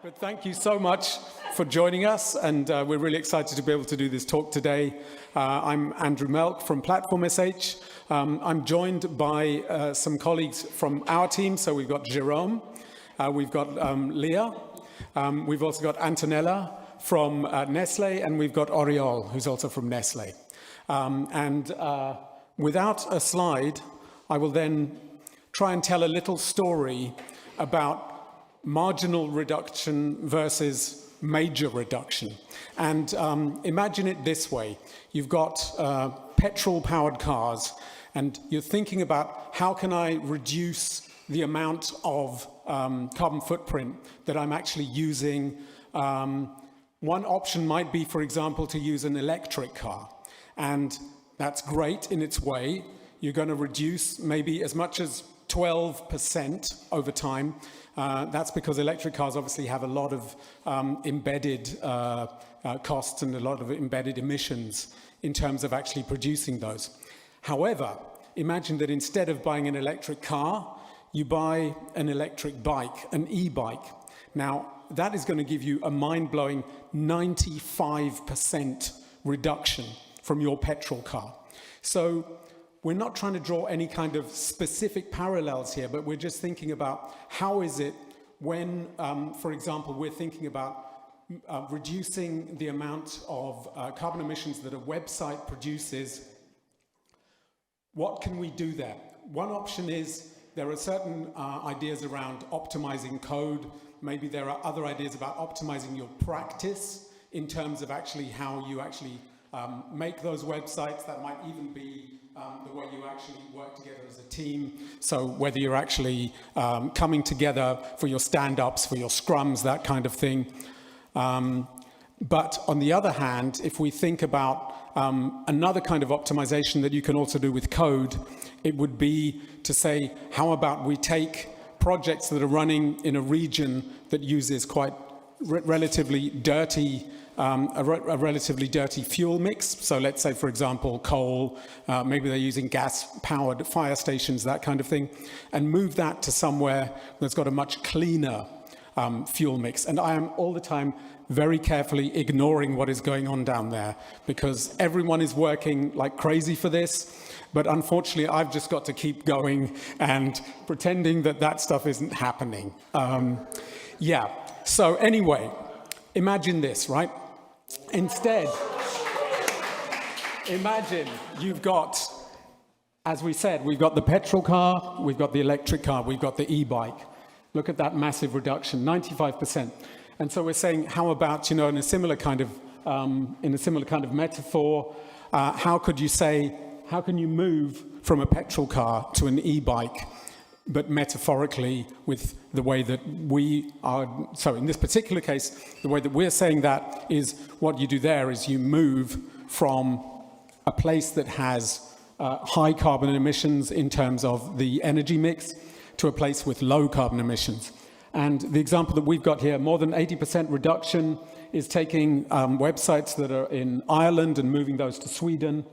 But thank you so much for joining us, and we're really excited to be able to do this talk today. I'm Andrew Melk from Platform.sh. I'm joined by some colleagues from our team. So we've got Jerome, we've got Leah, we've also got Antonella from Nestle, and we've got Oriol, who's also from Nestle. Without a slide, I will then try and tell a little story about marginal reduction versus major reduction. And imagine it this way. You've got petrol-powered cars, and you're thinking about how can I reduce the amount of carbon footprint that I'm actually using. One option might be, for example, to use an electric car. And that's great in its way. You're going to reduce maybe as much as 12% over time. That's because electric cars obviously have a lot of embedded costs and a lot of embedded emissions in terms of actually producing those. However, imagine that instead of buying an electric car, you buy an electric bike, an e-bike. Now, that is going to give you a mind-blowing 95% reduction from your petrol car. So we're not trying to draw any kind of specific parallels here, but we're just thinking about how is it when, for example, we're thinking about reducing the amount of carbon emissions that a website produces. What can we do there? One option is there are certain ideas around optimizing code. Maybe there are other ideas about optimizing your practice in terms of actually how you actually make those websites. That might even be the way you actually work together as a team. So whether you're actually coming together for your stand-ups, for your scrums, that kind of thing. But on the other hand, if we think about another kind of optimization that you can also do with code, it would be to say, how about we take projects that are running in a region that uses quite relatively dirty a relatively dirty fuel mix. So let's say, for example, coal, maybe they're using gas-powered fire stations, that kind of thing, and move that to somewhere that's got a much cleaner fuel mix. And I am all the time very carefully ignoring what is going on down there, because everyone is working like crazy for this. But unfortunately, I've just got to keep going and pretending that that stuff isn't happening. Yeah, so anyway, imagine this, right? Instead, imagine you've got, as we said, we've got the petrol car, we've got the electric car, we've got the e-bike. Look at that massive reduction, 95%. And so we're saying, how about, you know, in a similar kind of metaphor, how could you say, how can you move from a petrol car to an e-bike? But metaphorically, with the way that we are, so in this particular case, the way that we're saying that is what you do there is you move from a place that has high carbon emissions in terms of the energy mix to a place with low carbon emissions. And the example that we've got here, more than 80% reduction, is taking websites that are in Ireland and moving those to Sweden,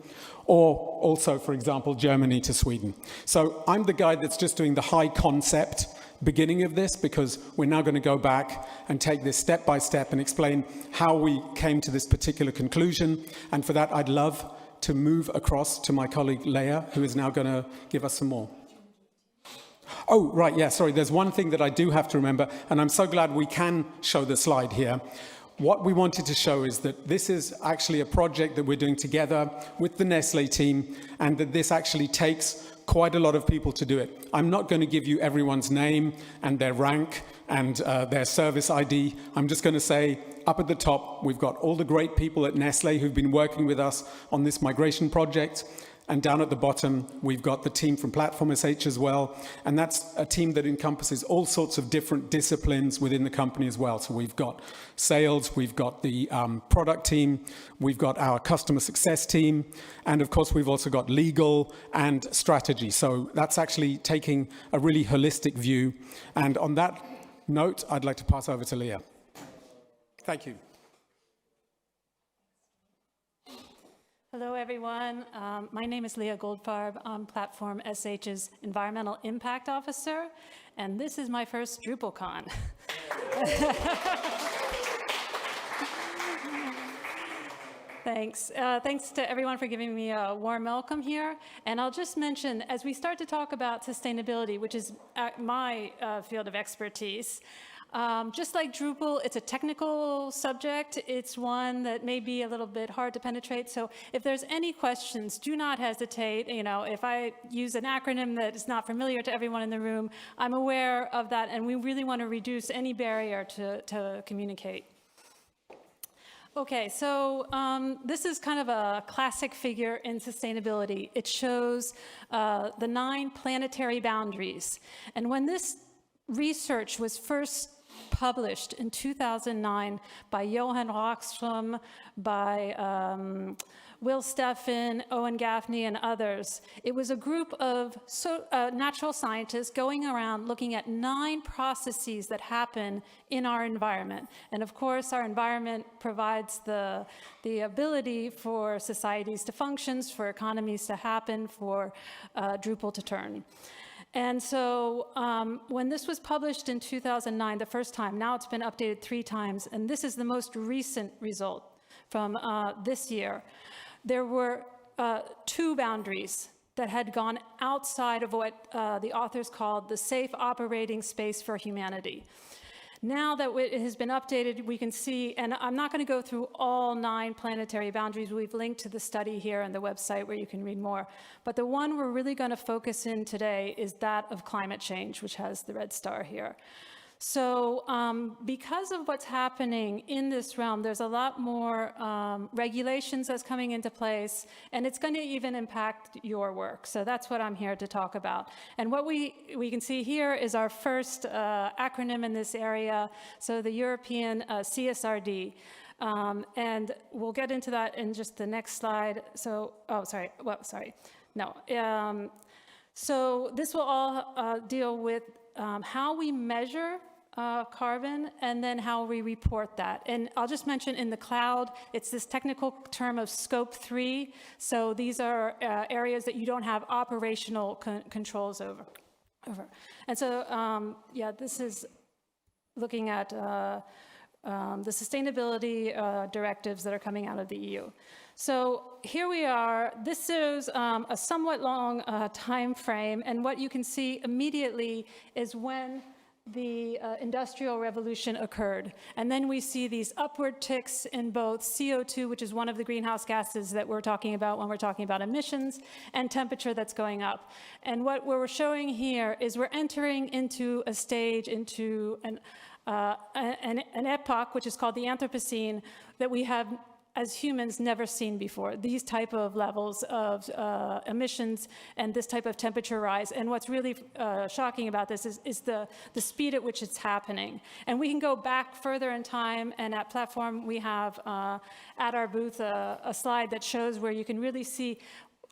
or also, for example, Germany to Sweden. So I'm the guy that's just doing the high concept beginning of this, because we're now going to go back and take this step by step and explain how we came to this particular conclusion. And for that, I'd love to move across to my colleague Leah, who is now going to give us some more. Oh, right, yeah, sorry, there's one thing that I do have to remember, and I'm so glad we can show the slide here. What we wanted to show is that this is actually a project that we're doing together with the Nestle team, and that this actually takes quite a lot of people to do it. I'm not going to give you everyone's name and their rank and their service ID. I'm just going to say, up at the top, we've got all the great people at Nestle who've been working with us on this migration project. And down at the bottom, we've got the team from Platform.sh as well. And that's a team that encompasses all sorts of different disciplines within the company as well. So we've got sales, we've got the product team, we've got our customer success team, and of course, we've also got legal and strategy. So that's actually taking a really holistic view. And on that note, I'd like to pass over to Leah. Thank you. Hello, everyone. My name is Leah Goldfarb. I'm Platform.sh's Environmental Impact Officer, and this is my first DrupalCon. Thanks. Thanks to everyone for giving me a warm welcome here. And I'll just mention, as we start to talk about sustainability, which is my field of expertise, just like Drupal, it's a technical subject. It's one that may be a little bit hard to penetrate. So if there's any questions, do not hesitate. You know, if I use an acronym that is not familiar to everyone in the room, I'm aware of that, and we really want to reduce any barrier to communicate. Okay, so this is kind of a classic figure in sustainability. It shows the 9 planetary boundaries. And when this research was first published in 2009 by Johan Rockström, by Will Steffen, Owen Gaffney, and others, it was a group of natural scientists going around looking at 9 processes that happen in our environment. And of course, our environment provides the ability for societies to function, for economies to happen, for Drupal to turn. And so when this was published in 2009, the first time, now it's been updated 3 times, and this is the most recent result from this year. There were 2 boundaries that had gone outside of what the authors called the safe operating space for humanity. Now that it has been updated, we can see, and I'm not going to go through all 9 planetary boundaries. We've linked to the study here on the website where you can read more. But the one we're really going to focus in today is that of climate change, which has the red star here. So because of what's happening in this realm, there's a lot more regulations that's coming into place, and it's going to even impact your work. So that's what I'm here to talk about. And what we can see here is our first acronym in this area, so the European CSRD. And we'll get into that in just the next slide. So, so this will all deal with how we measure carbon, and then how we report that. And I'll just mention in the cloud, it's this technical term of scope 3. So these are areas that you don't have operational controls over. And so, yeah, this is looking at the sustainability directives that are coming out of the EU. So here we are. This is a somewhat long time frame, and what you can see immediately is when the Industrial Revolution occurred. And then we see these upward ticks in both CO2, which is one of the greenhouse gases that we're talking about when we're talking about emissions, and temperature that's going up. And what we're showing here is we're entering into a stage, into an epoch, which is called the Anthropocene, that we have as humans never seen before, these type of levels of emissions and this type of temperature rise. And what's really shocking about this is the speed at which it's happening. And we can go back further in time, and at Platform we have at our booth a slide that shows where you can really see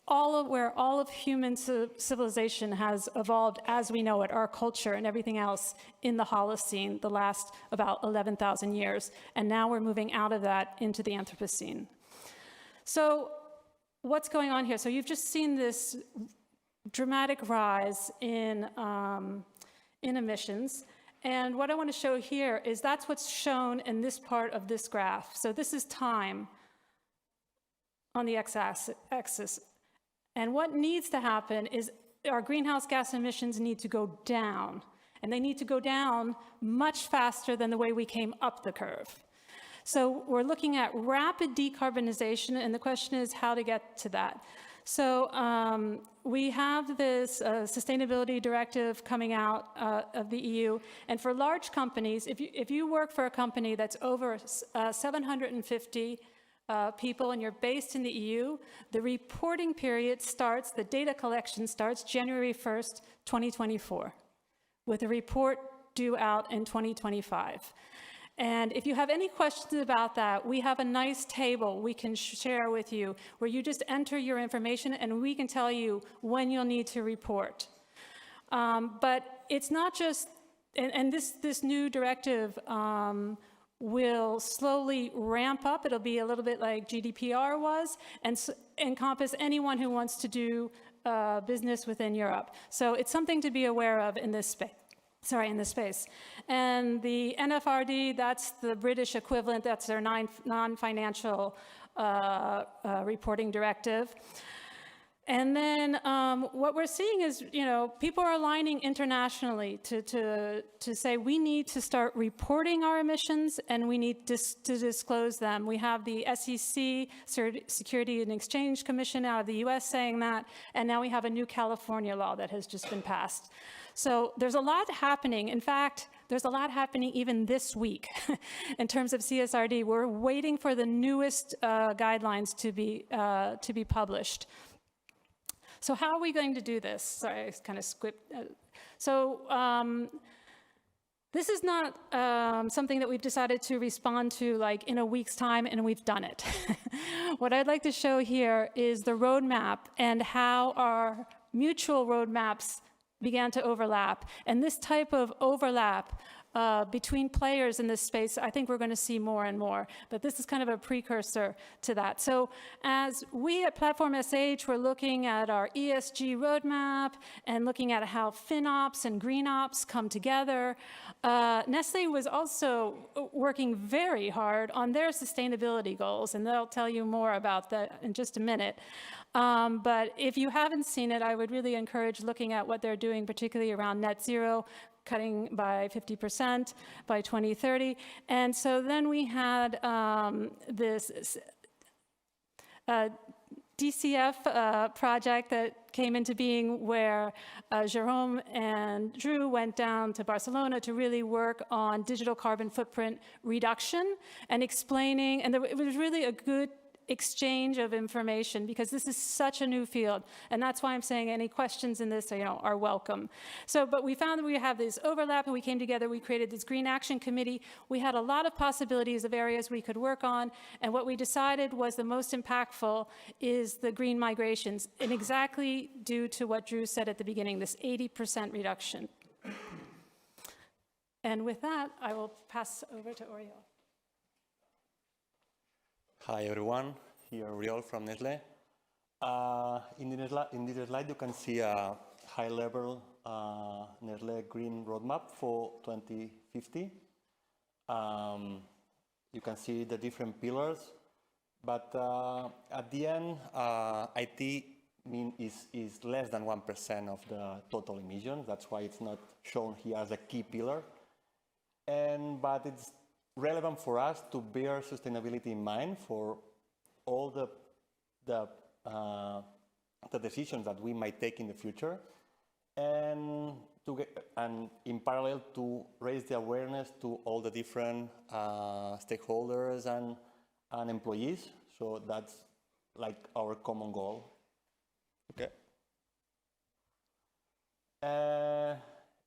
where all of human civilization has evolved as we know it, our culture and everything else in the Holocene, the last about 11,000 years. And now we're moving out of that into the Anthropocene. So what's going on here? So you've just seen this dramatic rise in emissions. And what I want to show here is that's what's shown in this part of this graph. So this is time on the x-axis. And what needs to happen is our greenhouse gas emissions need to go down. And they need to go down much faster than the way we came up the curve. So we're looking at rapid decarbonization, and the question is how to get to that. So we have this sustainability directive coming out of the EU. And for large companies, if you work for a company that's over 750 people and you're based in the EU, the reporting period starts, the data collection starts January 1st, 2024, with a report due out in 2025. And if you have any questions about that, we have a nice table we can share with you where you just enter your information and we can tell you when you'll need to report. But it's not just, and this new directive will slowly ramp up. It'll be a little bit like GDPR was, and encompass anyone who wants to do business within Europe. So it's something to be aware of in this space. in the space. And the NFRD, that's the British equivalent, that's their non-financial reporting directive. And then what we're seeing is, people are aligning internationally to say we need to start reporting our emissions and we need to disclose them. We have the SEC, Security and Exchange Commission out of the US saying that, and now we have a new California law that has just been passed. So there's a lot happening. In fact, there's a lot happening even this week in terms of CSRD. We're waiting for the newest guidelines to be published. So how are we going to do this? Sorry, I kind of skipped. This is not something that we've decided to respond to like in a week's time, and we've done it. What I'd like to show here is the roadmap and how our mutual roadmaps began to overlap. And this type of overlap between players in this space, I think we're going to see more and more. But this is kind of a precursor to that. So as we at Platform.sh, we're looking at our ESG roadmap and looking at how FinOps and GreenOps come together. Nestle was also working very hard on their sustainability goals, and they'll tell you more about that in just a minute. But if you haven't seen it, I would really encourage looking at what they're doing, particularly around net zero, cutting by 50% by 2030. And so then we had this DCF project that came into being where Jerome and Drew went down to Barcelona to really work on digital carbon footprint reduction and explaining, and it was really a good exchange of information because this is such a new field, and that's why I'm saying any questions in this are welcome. So, but we found that we have this overlap, and we came together, we created this Green Action Committee. We had a lot of possibilities of areas we could work on, and what we decided was the most impactful is the green migrations, and exactly due to what Drew said at the beginning, this 80% reduction. And with that, I will pass over to Oriol. Hi everyone, here Oriol from Nestle. In this slide you can see a high-level Nestle Green roadmap for 2050. You can see the different pillars, but at the end, IT is less than 1% of the total emissions. That's why it's not shown here as a key pillar. But it's relevant for us to bear sustainability in mind for all the decisions that we might take in the future, and in parallel to raise the awareness to all the different stakeholders and employees. So that's like our common goal. Okay.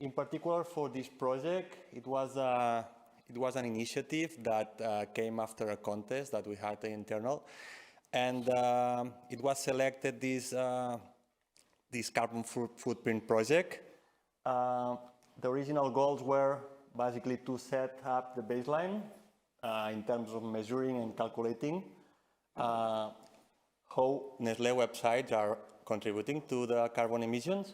In particular for this project, it was an initiative that came after a contest that we had internal, and it was selected this carbon footprint project. The original goals were basically to set up the baseline in terms of measuring and calculating how Nestle websites are contributing to the carbon emissions.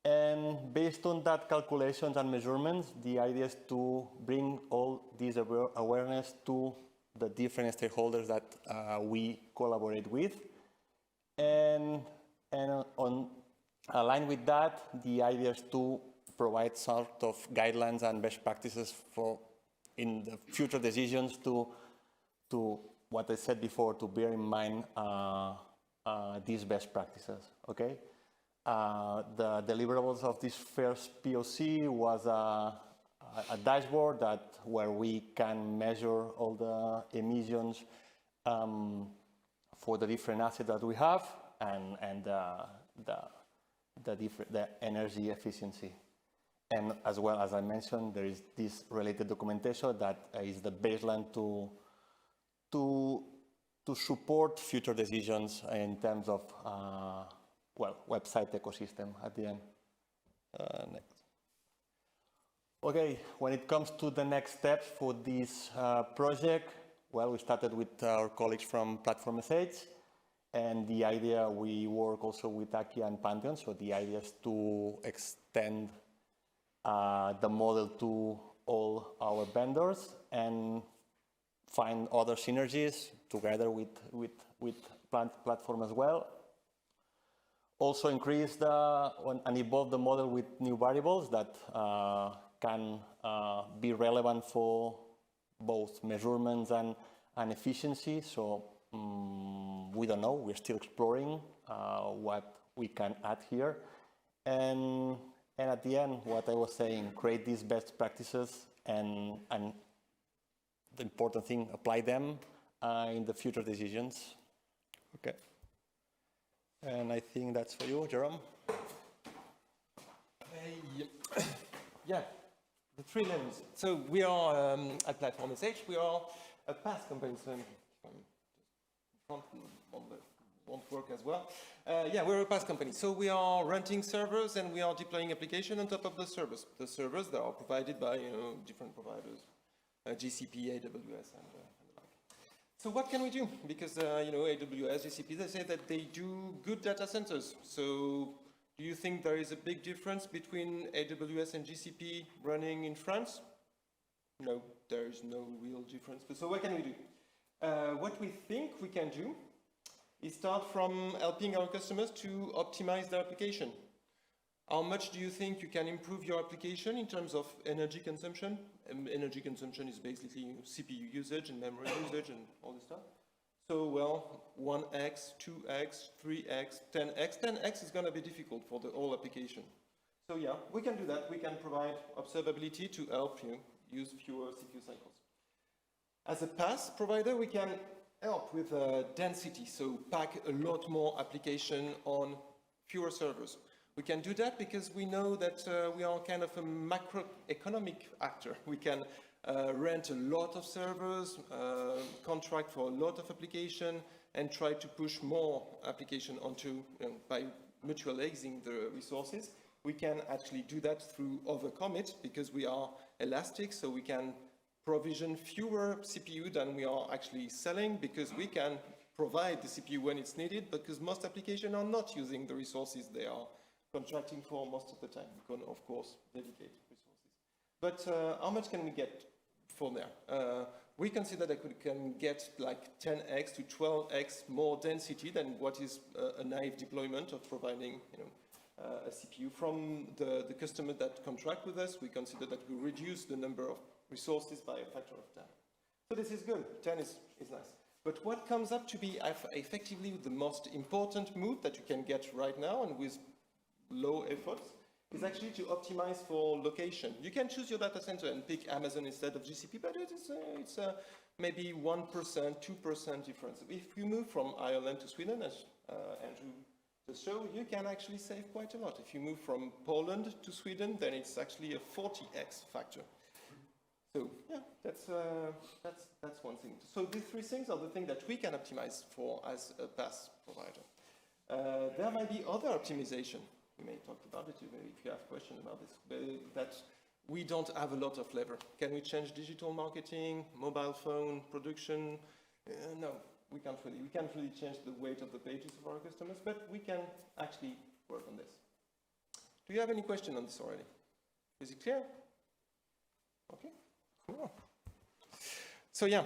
And based on that calculations and measurements, the idea is to bring all this awareness to the different stakeholders that we collaborate with. And on aligned with that, the idea is to provide sort of guidelines and best practices for in the future decisions to what I said before, to bear in mind these best practices, okay? The deliverables of this first POC was a dashboard where we can measure all the emissions for the different assets that we have and the energy efficiency. And as well as I mentioned, there is this related documentation that is the baseline to support future decisions in terms of website ecosystem at the end. Next. Okay, when it comes to the next steps for this project, well, we started with our colleagues from Platform.sh, and the idea, we work also with Aki and Pantheon, so the idea is to extend the model to all our vendors and find other synergies together with platform as well. Also increase and evolve the model with new variables that can be relevant for both measurements and efficiency. So we don't know, we're still exploring what we can add here. And at the end, what I was saying, create these best practices and the important thing, apply them in the future decisions. Okay. And I think that's for you, Jerome. Yeah, the three limbs. So we are at Platform.sh, we are a PaaS company, so front won't work as well. Yeah, we're a PaaS company. So we are renting servers and we are deploying application on top of the servers. The servers that are provided by different providers, GCP, AWS, and the like. So what can we do? Because AWS, GCP, they say that they do good data centers. So do you think there is a big difference between AWS and GCP running in France? No, there is no real difference. So what can we do? What we think we can do is start from helping our customers to optimize their application. How much do you think you can improve your application in terms of energy consumption? Energy consumption is basically CPU usage and memory usage and all this stuff. So, well, 1x, 2x, 3x, 10x. 10x is going to be difficult for the whole application. So yeah, we can do that. We can provide observability to help you use fewer CPU cycles. As a PaaS provider, we can help with density, so pack a lot more application on fewer servers. We can do that because we know that we are kind of a macroeconomic actor. We can rent a lot of servers, contract for a lot of application, and try to push more application onto, by mutualizing the resources. We can actually do that through overcommit because we are elastic, so we can provision fewer CPU than we are actually selling because we can provide the CPU when it's needed, because most applications are not using the resources they are contracting for most of the time. We can, of course, dedicate resources. But how much can we get from there? We consider that we can get like 10x to 12x more density than what is a naive deployment of providing a CPU. From the customer that contract with us, we consider that we reduce the number of resources by a factor of 10. So this is good. 10 is nice. But what comes up to be effectively the most important move that you can get right now and with low efforts is actually to optimize for location. You can choose your data center and pick Amazon instead of GCP, but it's maybe 1%, 2% difference. If you move from Ireland to Sweden, as Andrew just showed, you can actually save quite a lot. If you move from Poland to Sweden, then it's actually a 40x factor. So yeah, that's one thing. So these three things are the things that we can optimize for as a PaaS provider. There might be other optimization. We may talk about it if you have questions about this, that we don't have a lot of lever. Can we change digital marketing, mobile phone, production? No, we can't really. We can't really change the weight of the pages of our customers, but we can actually work on this. Do you have any question on this already? Is it clear? Okay. Cool. So yeah,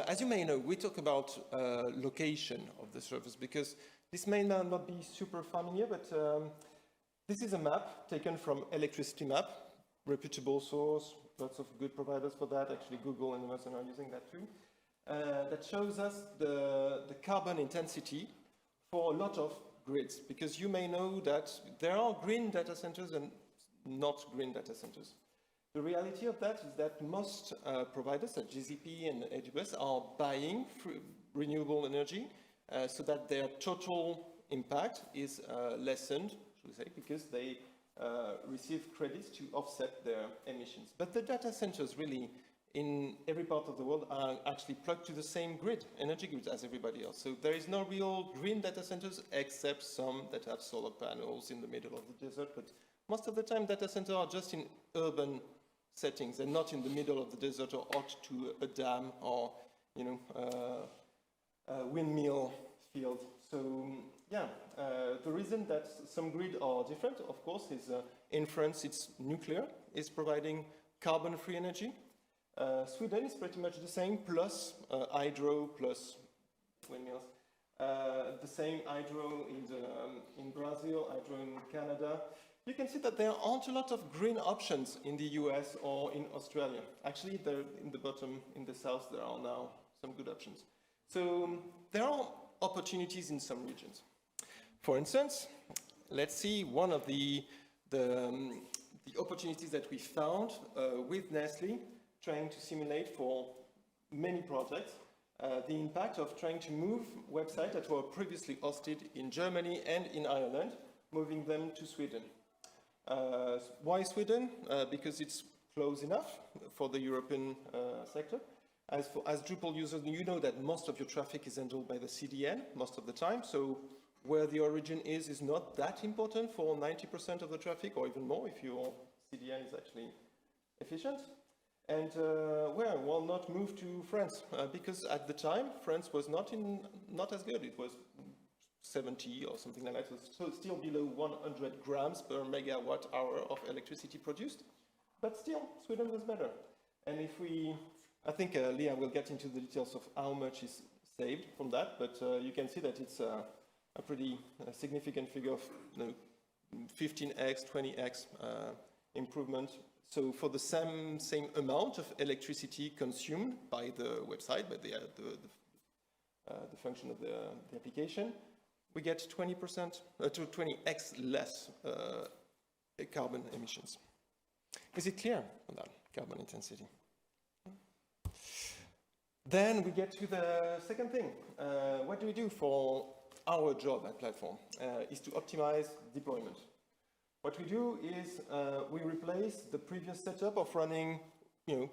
as you may know, we talk about location of the servers because this may not be super familiar, but this is a map taken from Electricity Map, reputable source, lots of good providers for that. Actually, Google and Amazon are using that too. That shows us the carbon intensity for a lot of grids, because you may know that there are green data centers and not green data centers. The reality of that is that most providers at GCP and AWS are buying renewable energy so that their total impact is lessened, should we say, because they receive credits to offset their emissions. But the data centers really in every part of the world are actually plugged to the same grid, energy grids, as everybody else. So there is no real green data centers except some that have solar panels in the middle of the desert. But most of the time, data centers are just in urban settings and not in the middle of the desert or out to a dam or, a windmill field. So yeah, the reason that some grids are different, of course, is In France, it's nuclear, is providing carbon-free energy. Sweden is pretty much the same, plus hydro, plus windmills. The same hydro in Brazil, hydro in Canada. You can see that there aren't a lot of green options in the US or in Australia. Actually, in the bottom, in the south, there are now some good options. So there are opportunities in some regions. For instance, let's see one of the opportunities that we found with Nestle, trying to simulate for many projects, the impact of trying to move websites that were previously hosted in Germany and in Ireland, moving them to Sweden. Why Sweden? Because it's close enough for the European sector. As Drupal users, you know that most of your traffic is handled by the CDN most of the time, so where the origin is not that important for 90% of the traffic, or even more if your CDN is actually efficient. And well, not move to France, because at the time, France was not as good. It was 70 or something like that, so still below 100 grams per megawatt hour of electricity produced. But still, Sweden was better. And I think Leah will get into the details of how much is saved from that, but you can see that it's a pretty significant figure of 15x, 20x improvement. So for the same amount of electricity consumed by the website, by the function of the application, we get 20% to 20x less carbon emissions. Is it clear on that carbon intensity? Then we get to the second thing. What do we do for our job at Platform? Is to optimize deployment. What we do is we replace the previous setup of running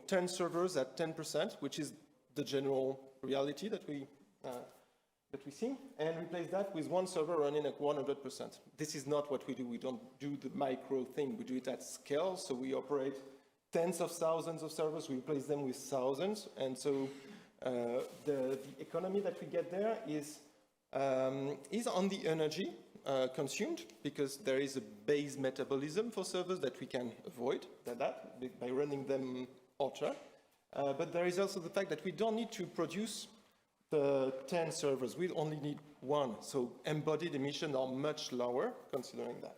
10 servers at 10%, which is the general reality that we see, and replace that with one server running at 100%. This is not what we do. We don't do the micro thing. We do it at scale, so we operate tens of thousands of servers. We replace them with thousands, and so the economy that we get there is on the energy consumed, because there is a base metabolism for servers that we can avoid by running them ultra. But there is also the fact that we don't need to produce the 10 servers. We only need one. So embodied emissions are much lower considering that.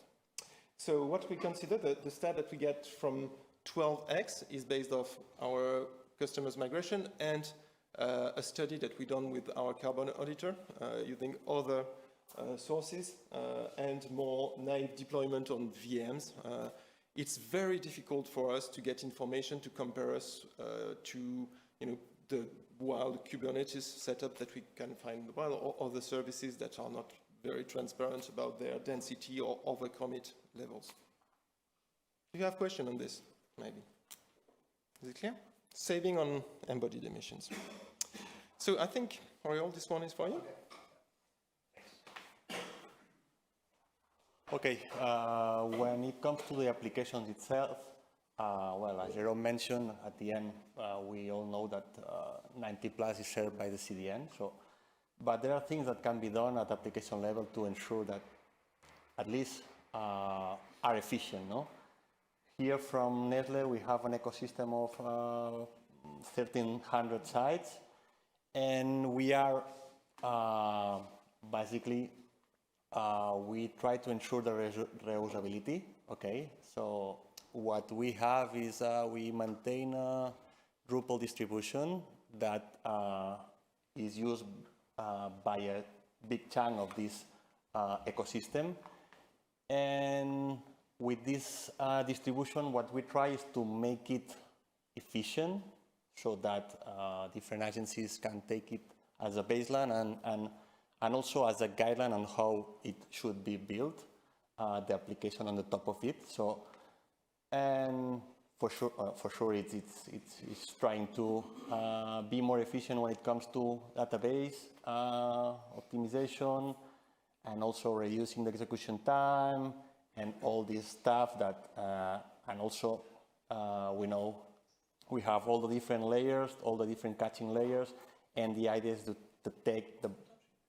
So what we consider, the stat that we get from 12x is based off our customers' migration and a study that we done with our carbon auditor using other sources and more naive deployment on VMs. It's very difficult for us to get information to compare us to the wild Kubernetes setup that we can find in the wild, or other services that are not very transparent about their density or overcommit levels. Do you have a question on this? Maybe. Is it clear? Saving on embodied emissions. So I think, Oriol, this one is for you. Okay, when it comes to the application itself, well, as Jerome mentioned, at the end, we all know that 90 plus is served by the CDN. But there are things that can be done at application level to ensure that at least are efficient. No? Here from Nestle, we have an ecosystem of 1,300 sites, and we are basically we try to ensure the reusability. Okay, so what we have is we maintain a Drupal distribution that is used by a big chunk of this ecosystem. And with this distribution, what we try is to make it efficient so that different agencies can take it as a baseline and also as a guideline on how it should be built, the application on the top of it. So, and for sure, it's trying to be more efficient when it comes to database optimization, and also reducing the execution time and all this stuff that, and also we know we have all the different layers, all the different caching layers, and the idea is to take the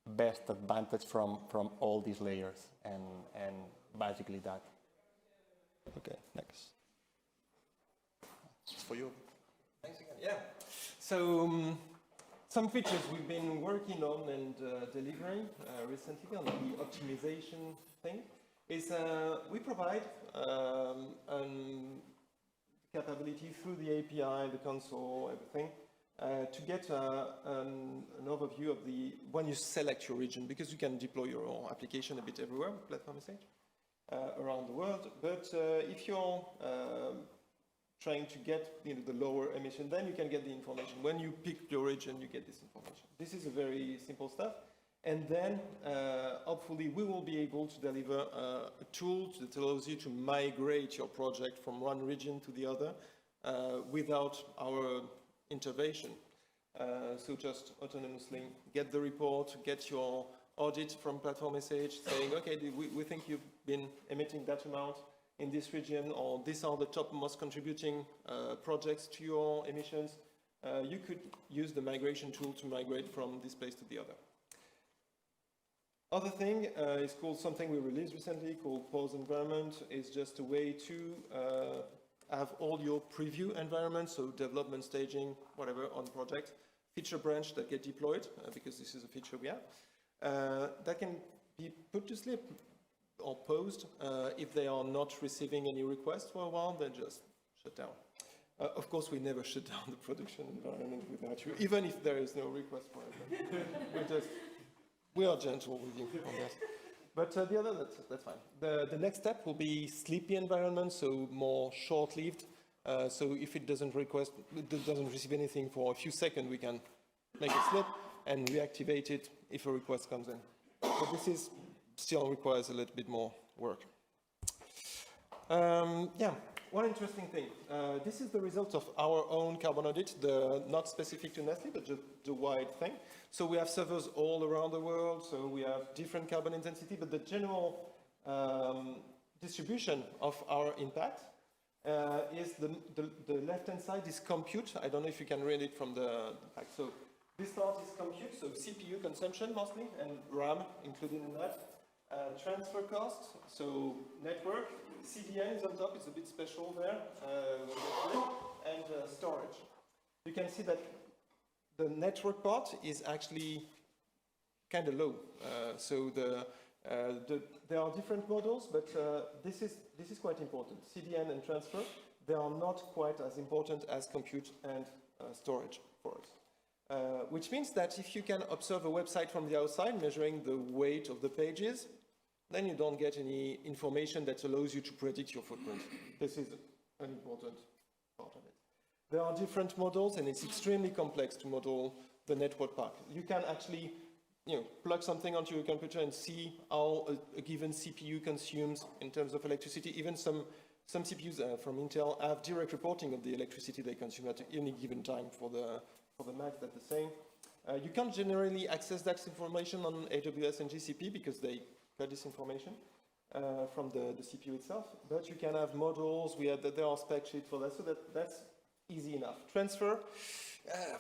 best advantage from all these layers, and basically that. Okay, next. It's for you. Thanks again. Yeah. So some features we've been working on and delivering recently on the optimization thing is we provide capability through the API, the console, everything, to get an overview of when you select your region, because you can deploy your application a bit everywhere, Platform.sh, around the world. But if you're trying to get the lower emission, then you can get the information. When you pick your region, you get this information. This is a very simple stuff. And then, hopefully, we will be able to deliver a tool that allows you to migrate your project from one region to the other without our intervention. So just autonomously get the report, get your audit from Platform.sh saying, okay, we think you've been emitting that amount in this region, or these are the top most contributing projects to your emissions. You could use the migration tool to migrate from this place to the other. Other thing is called something we released recently called Pause Environment. It's just a way to have all your preview environments, so development, staging, whatever, on project, feature branch that get deployed, because this is a feature we have, that can be put to sleep or paused if they are not receiving any requests for a while, they just shut down. Of course, we never shut down the production environment without you, even if there is no request for it. We are gentle with you on that. But the other, that's fine. The next step will be sleepy environment, so more short-lived. So if it doesn't receive anything for a few seconds, we can make it sleep and reactivate it if a request comes in. But this still requires a little bit more work. Yeah, one interesting thing. This is the result of our own carbon audit, not specific to Nestle, but just the wide thing. So we have servers all around the world, so we have different carbon intensity, but the general distribution of our impact is the left-hand side is compute. I don't know if you can read it from the pack. So this part is compute, so CPU consumption mostly, and RAM included in that. Transfer cost, so network. CDN is on top, it's a bit special there. And storage. You can see that the network part is actually kind of low. So there are different models, but this is quite important. CDN and transfer, they are not quite as important as compute and storage for us. Which means that if you can observe a website from the outside, measuring the weight of the pages, then you don't get any information that allows you to predict your footprint. This is an important part of it. There are different models, and it's extremely complex to model the network part. You can actually plug something onto your computer and see how a given CPU consumes in terms of electricity. Even some CPUs from Intel have direct reporting of the electricity they consume at any given time. For the Macs, that's the same. You can't generally access that information on AWS and GCP because they got this information from the CPU itself. But you can have models. There are spec sheets for that, so that's easy enough. Transfer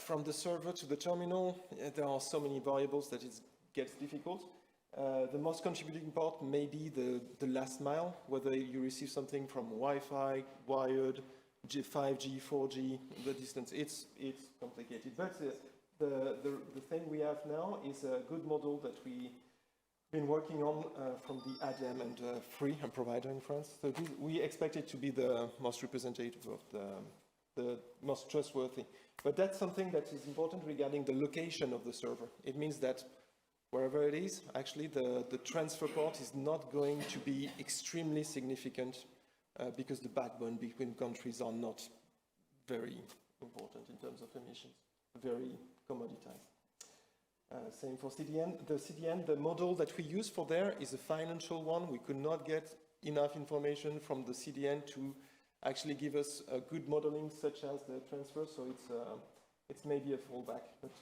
from the server to the terminal, there are so many variables that it gets difficult. The most contributing part may be the last mile, whether you receive something from Wi-Fi, wired, 5G, 4G, the distance. It's complicated. But the thing we have now is a good model that we've been working on from the ADEME and Free, a provider in France. So we expect it to be the most representative of the most trustworthy. But that's something that is important regarding the location of the server. It means that wherever it is, actually the transfer part is not going to be extremely significant because the backbone between countries are not very important in terms of emissions, very commoditized. Same for CDN. The CDN, the model that we use for there is a financial one. We could not get enough information from the CDN to actually give us a good modeling such as the transfer, so it's maybe a fallback, but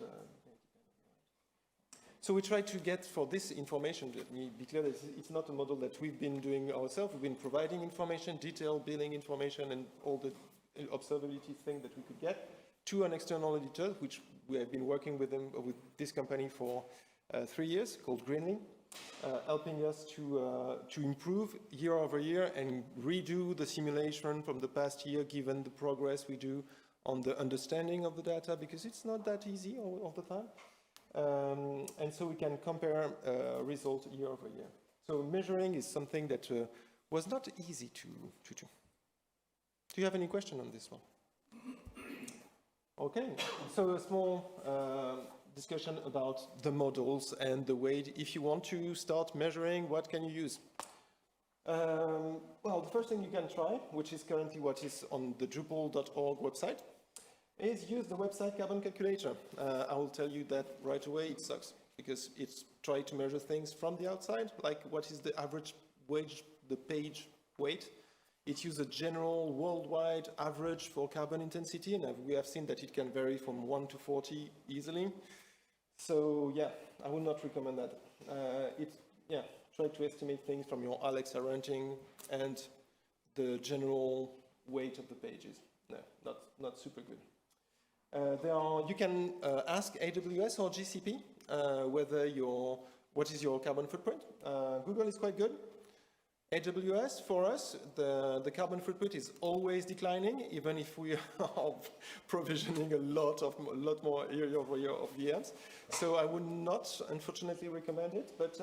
so we try to get for this information, let me be clear that it's not a model that we've been doing ourselves. We've been providing information, detailed billing information, and all the observability thing that we could get to an external editor, which we have been working with this company for 3 years, called Greenly. helping us to improve year over year and redo the simulation from the past year, given the progress we do on the understanding of the data, because it's not that easy all the time. And so we can compare results year over year. So measuring is something that was not easy to do. Do you have any question on this one? Okay, so a small discussion about the models and the way, if you want to start measuring, what can you use? Well, the first thing you can try, which is currently what is on the Drupal.org website, is use the website carbon calculator. I will tell you that right away, it sucks, because it's trying to measure things from the outside, like what is the average wage, the page weight. It uses a general worldwide average for carbon intensity, and we have seen that it can vary from 1 to 40 easily. So yeah, I would not recommend that. Try to estimate things from your Alexa ranking and the general weight of the pages. No, not super good. You can ask AWS or GCP what is your carbon footprint. Google is quite good. AWS, for us, the carbon footprint is always declining, even if we are provisioning a lot more year over year of VMs. So I would not, unfortunately, recommend it, but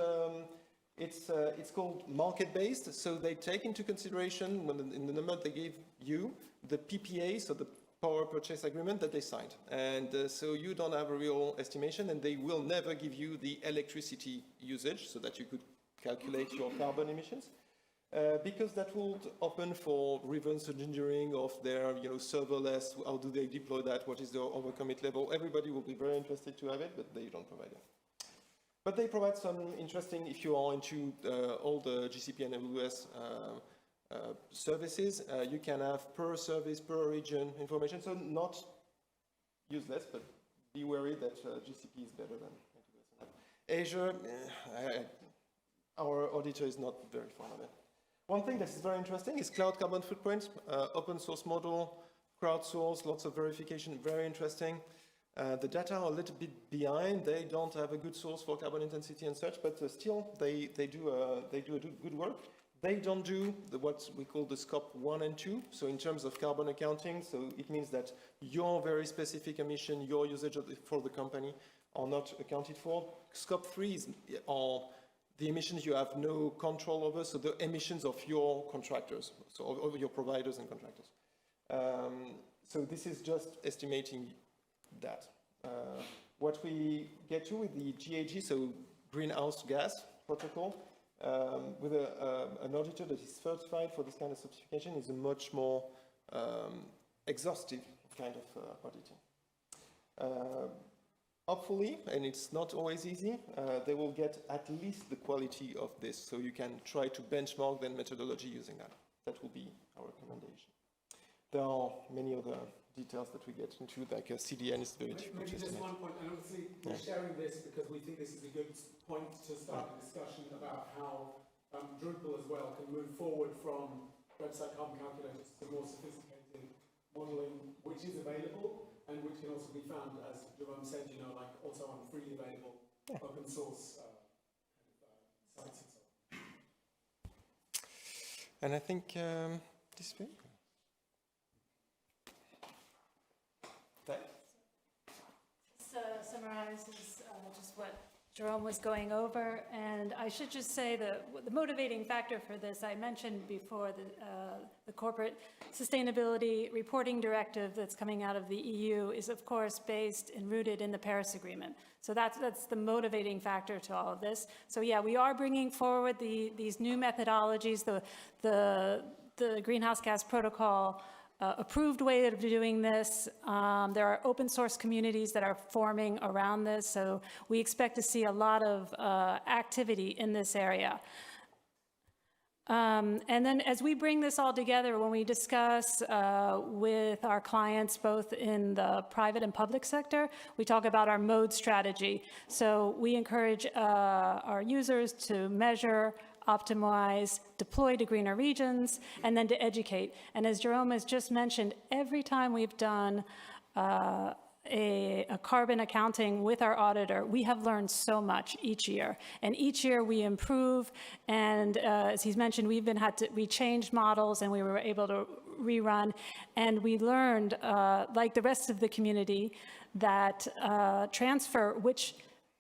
it's called market-based, so they take into consideration, in the number they give you, the PPA, so the power purchase agreement that they signed. And so you don't have a real estimation, and they will never give you the electricity usage, so that you could calculate your carbon emissions. Because that will open for reverse engineering of their serverless, how do they deploy that, what is their overcommit level. Everybody will be very interested to have it, but they don't provide it. But they provide some interesting, if you are into all the GCP and AWS services, you can have per service, per region information, so not useless, but be wary that GCP is better than AWS. Azure, our auditor is not very fond of it. One thing that is very interesting is cloud carbon footprint, open source model, crowdsourced, lots of verification, very interesting. The data are a little bit behind. They don't have a good source for carbon intensity and such, but still they do good work. They don't do what we call the scope 1 and 2. So in terms of carbon accounting, so it means that your very specific emission, your usage for the company are not accounted for. Scope 3 are the emissions you have no control over, so the emissions of your contractors, so of your providers and contractors. So this is just estimating that. What we get to with the GHG, so greenhouse gas protocol, with an auditor that is certified for this kind of certification, is a much more exhaustive kind of auditing. Hopefully, and it's not always easy, they will get at least the quality of this, so you can try to benchmark the methodology using that. That will be our recommendation. There are many other details that we get into, like CDN is very difficult to estimate. Maybe just one point, and obviously we're sharing this because we think this is a good point to start a discussion about how Drupal as well can move forward from website carbon calculators to more sophisticated modeling, which is available and which can also be found, as Jerome said, like also on freely available open source sites and so on. And I think this way. This summarizes just what Jerome was going over, and I should just say the motivating factor for this, I mentioned before, the corporate sustainability reporting directive that's coming out of the EU is of course based and rooted in the Paris Agreement. So that's the motivating factor to all of this. So yeah, we are bringing forward these new methodologies, the greenhouse gas protocol approved way of doing this. There are open source communities that are forming around this, so we expect to see a lot of activity in this area. And then as we bring this all together, when we discuss with our clients, both in the private and public sector, we talk about our mode strategy. So we encourage our users to measure, optimize, deploy to greener regions, and then to educate. And as Jerome has just mentioned, every time we've done a carbon accounting with our auditor, we have learned so much each year. And each year we improve. And as he's mentioned, we changed models and we were able to rerun. And we learned, like the rest of the community, that transfer, which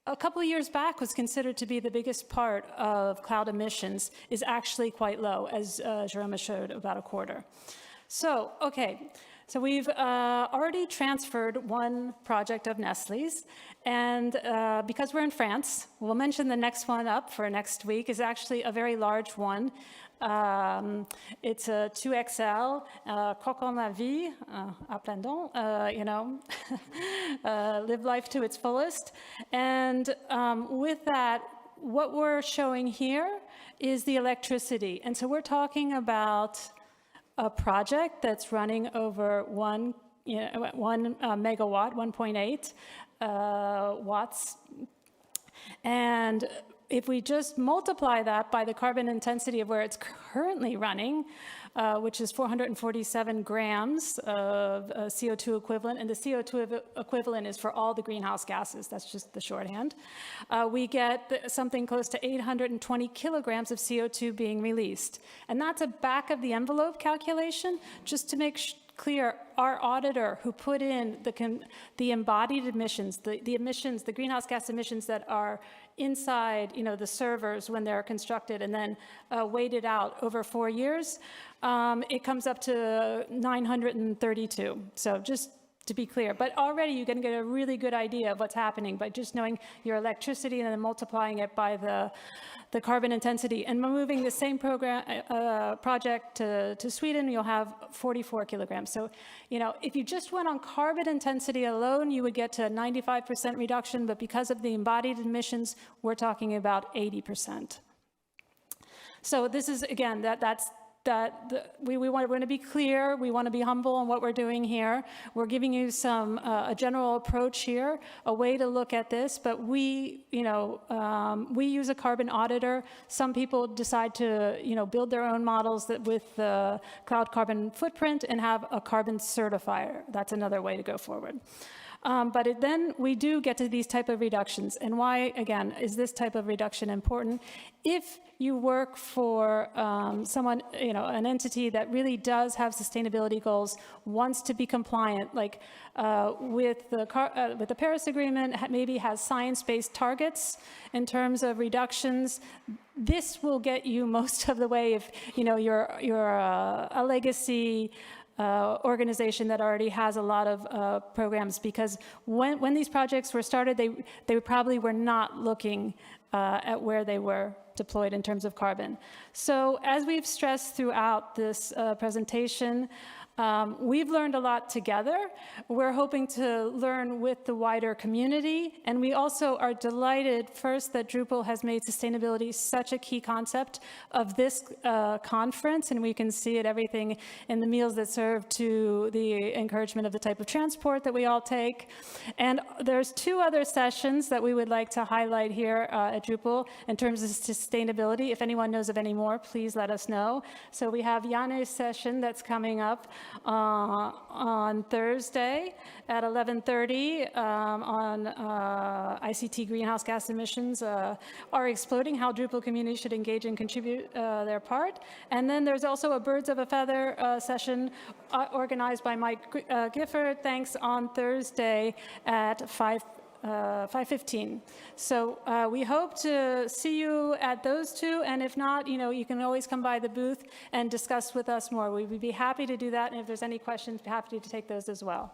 a couple of years back was considered to be the biggest part of cloud emissions, is actually quite low, as Jerome showed, about a quarter. So, okay. So we've already transferred one project of Nestle's, and because we're in France, we'll mention the next one up for next week is actually a very large one. It's a 2XL, croque en la vie, à plein dents, you know, live life to its fullest. And with that, what we're showing here is the electricity. And so we're talking about a project that's running over 1 megawatt, 1.8 watts. And if we just multiply that by the carbon intensity of where it's currently running, which is 447 grams of CO2 equivalent, and the CO2 equivalent is for all the greenhouse gases, that's just the shorthand, we get something close to 820 kilograms of CO2 being released. And that's a back of the envelope calculation, just to make clear, our auditor who put in the embodied emissions, the emissions, the greenhouse gas emissions that are inside, you know, the servers when they're constructed and then weighted out over 4 years, it comes up to 932. So just to be clear, but already you can get a really good idea of what's happening by just knowing your electricity and then multiplying it by the carbon intensity. And moving the same project to Sweden, you'll have 44 kilograms. So, you know, if you just went on carbon intensity alone, you would get to a 95% reduction, but because of the embodied emissions, we're talking about 80%. So this is, again, we want to be clear, we want to be humble on what we're doing here. We're giving you some a general approach here, a way to look at this, but we use a carbon auditor. Some people decide to, you know, build their own models with the cloud carbon footprint and have a carbon certifier. That's another way to go forward. But then we do get to these type of reductions. And why, again, is this type of reduction important? If you work for someone, you know, an entity that really does have sustainability goals, wants to be compliant, like with the Paris Agreement, maybe has science-based targets in terms of reductions, this will get you most of the way if, you know, you're a legacy organization that already has a lot of programs, because when these projects were started, they probably were not looking at where they were deployed in terms of carbon. So as we've stressed throughout this presentation, we've learned a lot together. We're hoping to learn with the wider community, and we also are delighted, first, that Drupal has made sustainability such a key concept of this conference, and we can see it everything in the meals that serve to the encouragement of the type of transport that we all take. And there's 2 other sessions that we would like to highlight here at Drupal in terms of sustainability. If anyone knows of any more, please let us know. So we have Jane's session that's coming up on Thursday at 11:30 on ICT greenhouse gas emissions are exploding, how Drupal community should engage and contribute their part. And then there's also a Birds of a Feather session organized by Mike Gifford, thanks, on Thursday at 5:15. So we hope to see you at those 2, and if not, you know, you can always come by the booth and discuss with us more. We would be happy to do that, and if there's any questions, we're happy to take those as well.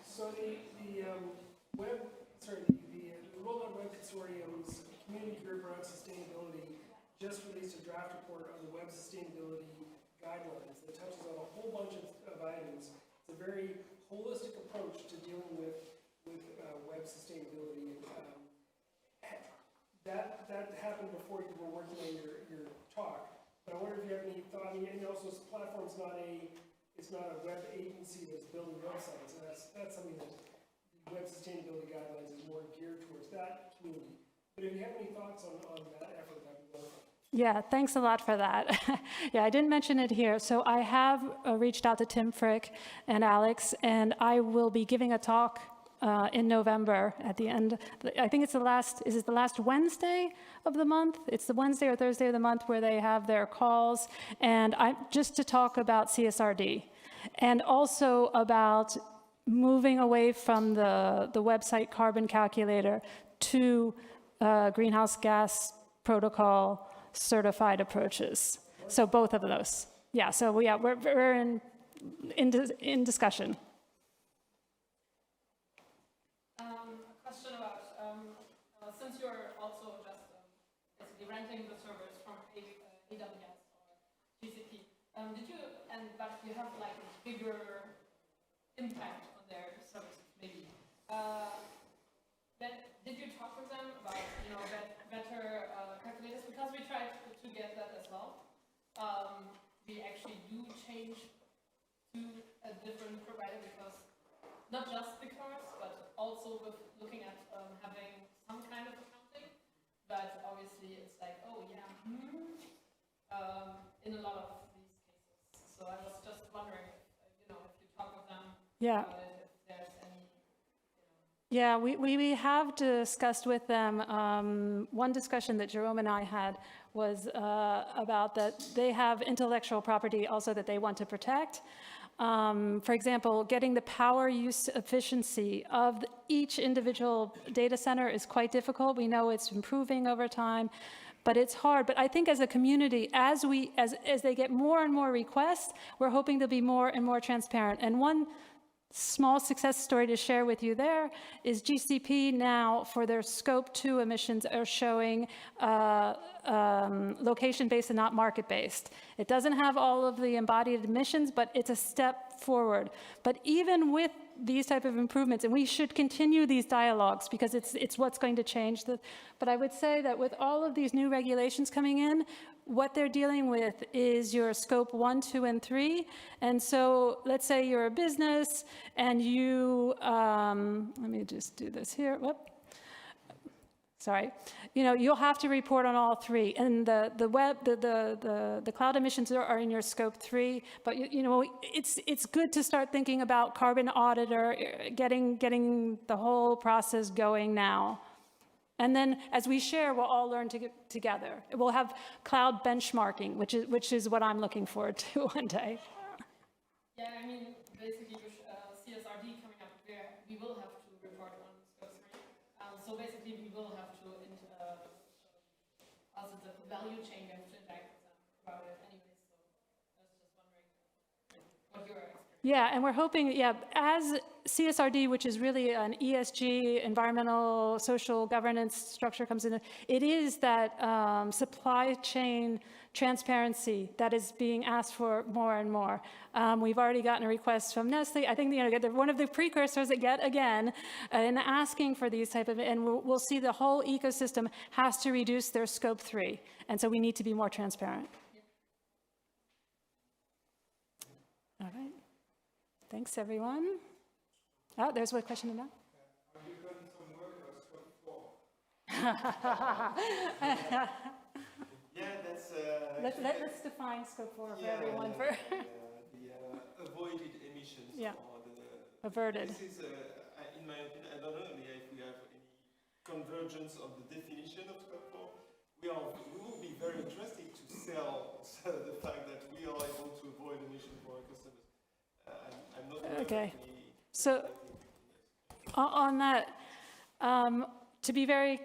So the World Wide Web Consortium's community group around sustainability just released a draft report on the web sustainability guidelines that touches on a whole bunch of items. It's a very holistic approach to dealing with web sustainability. That happened before you were working on your talk. But I wonder if you have any thought. And also, Platform's not a web agency that's building websites. And that's something that the web sustainability guidelines is more geared towards that community. But if you have any thoughts on that effort, that'd be wonderful. Yeah, thanks a lot for that. Yeah, I didn't mention it here. So I have reached out to Tim Frick and Alex, and I will be giving a talk in November at the end. I think it's the last, is it the last Wednesday of the month? It's the Wednesday or Thursday of the month where they have their calls, and just to talk about CSRD and also about moving away from the website carbon calculator to greenhouse gas protocol certified approaches. So both of those. Yeah, so yeah, we're in discussion. A question about, since you're also just basically renting the servers from AWS or GCP, but you have like a bigger impact on their services, maybe. Did you talk with them about, better calculators? Because we tried to get that as well. We actually do change to a different provider because, not just because, but also with looking at having some kind of accounting. But obviously it's like, oh yeah, in a lot of these cases. So I was just wondering, if you talk with them Yeah. about it, if there's any. Yeah, we have discussed with them. One discussion that Jerome and I had was about that they have intellectual property also that they want to protect. For example, getting the power use efficiency of each individual data center is quite difficult. We know it's improving over time, but it's hard. But I think as a community, as they get more and more requests, we're hoping to be more and more transparent. And one small success story to share with you there is GCP now for their scope 2 emissions are showing location-based and not market-based. It doesn't have all of the embodied emissions, but it's a step forward. But even with these type of improvements, and we should continue these dialogues because it's what's going to change. But I would say that with all of these new regulations coming in, what they're dealing with is your scope 1, 2, and 3. And so let's say you're a business and you, let me just do this here. Whoop. Sorry. You'll have to report on all 3. And the cloud emissions are in your scope 3. But it's good to start thinking about carbon auditor, getting the whole process going now. And then as we share, we'll all learn together. We'll have cloud benchmarking, which is what I'm looking forward to one day. Yeah, I mean, basically with CSRD coming up, we will have to report on scope 3. So basically we will have to, also the value chain, we have to interact with them about it anyway. So I was just wondering what your experience. Yeah, and we're hoping, as CSRD, which is really an ESG, environmental, social governance structure comes in, it is that supply chain transparency that is being asked for more and more. We've already gotten a request from Nestle. I think they're one of the precursors yet again in asking for these type of, and we'll see the whole ecosystem has to reduce their scope 3. And so we need to be more transparent. All right. Thanks, everyone. Oh, there's one question in that. Have you done some work on scope 4? Yeah, that's. Let's define scope 4 for everyone. The avoided emissions. Yeah. Or the Averted. This is, in my opinion, I don't know if we have any convergence of the definition of scope 4. We will be very interested to sell the fact that we are able to avoid emission for our customers. I'm not aware Okay. of any. So on that, to be very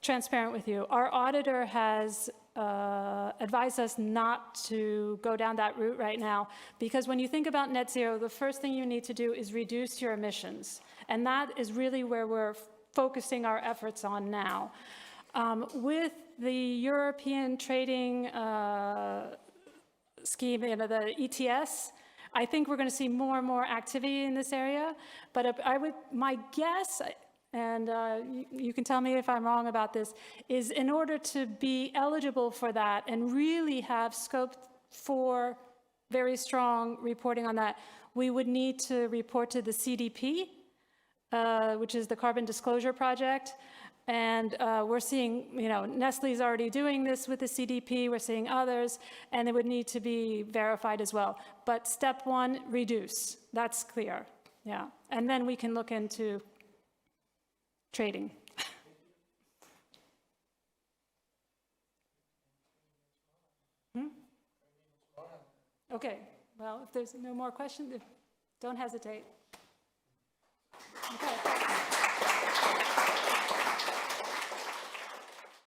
transparent with you, our auditor has advised us not to go down that route right now, because when you think about net zero, the first thing you need to do is reduce your emissions. And that is really where we're focusing our efforts on now. With the European trading scheme, the ETS, I think we're going to see more and more activity in this area. But my guess, and you can tell me if I'm wrong about this, is in order to be eligible for that and really have scope 4 very strong reporting on that, we would need to report to the CDP, which is the Carbon Disclosure Project. And we're seeing, Nestle's already doing this with the CDP, we're seeing others, and it would need to be verified as well. But step one, reduce, that's clear, yeah. And then we can look into trading. Okay, well, if there's no more questions, don't hesitate. Okay.